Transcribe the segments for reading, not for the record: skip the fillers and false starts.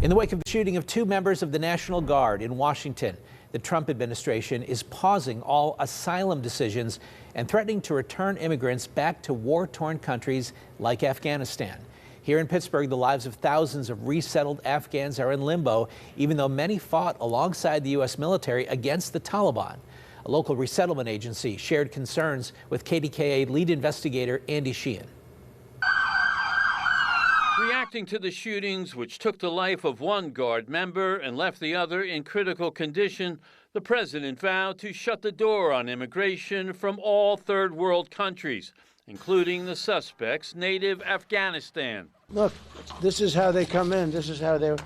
In the wake of the shooting of 2 members of the National Guard in Washington, the Trump administration is pausing all asylum decisions and threatening to return immigrants back to war-torn countries like Afghanistan. Here in Pittsburgh, the lives of thousands of resettled Afghans are in limbo, even though many fought alongside the U.S. military against the Taliban. A local resettlement agency shared concerns with KDKA lead investigator Andy Sheehan. Reacting to the shootings, which took the life of 1 Guard member and left the other in critical condition, the president vowed to shut the door on immigration from all third world countries, including the suspects native Afghanistan. Look, this is how they come in. This is how they're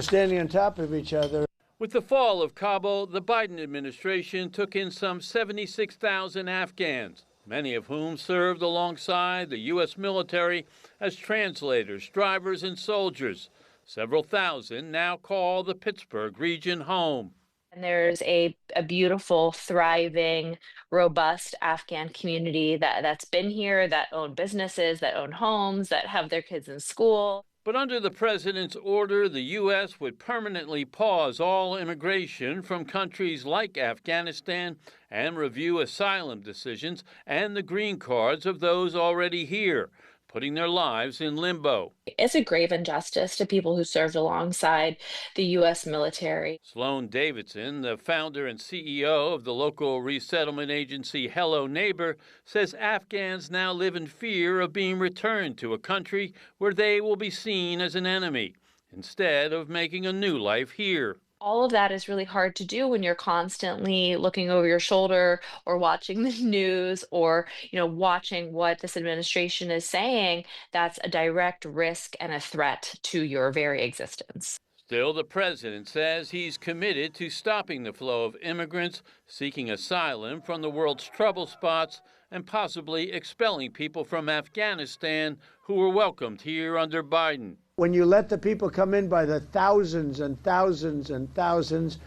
standing on top of each other. With the fall of Kabul, the Biden administration took in some 76,000 Afghans, many of whom served alongside the U.S. military as translators, drivers, and soldiers. Several thousand now call the Pittsburgh region home. And there's a beautiful, thriving, robust Afghan community that's been here, that own businesses, that own homes, that have their kids in school. But under the president's order, the U.S. would permanently pause all immigration from countries like Afghanistan and review asylum decisions and the green cards of those already here, putting their lives in limbo. It's a grave injustice to people who served alongside the U.S. military. Sloan Davidson, the founder and CEO of the local resettlement agency Hello Neighbor, says Afghans now live in fear of being returned to a country where they will be seen as an enemy, instead of making a new life here. All of that is really hard to do when you're constantly looking over your shoulder or watching the news or, watching what this administration is saying. That's a direct risk and a threat to your very existence. Still, the president says he's committed to stopping the flow of immigrants seeking asylum from the world's trouble spots and possibly expelling people from Afghanistan who were welcomed here under Biden. When you let the people come in by the thousands and thousands and thousands,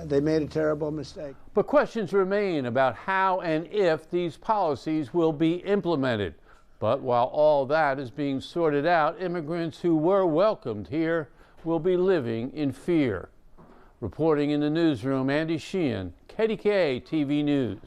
they made a terrible mistake. But questions remain about how and if these policies will be implemented. But while all that is being sorted out, immigrants who were welcomed here will be living in fear. Reporting in the newsroom, Andy Sheehan, KDKA-TV News.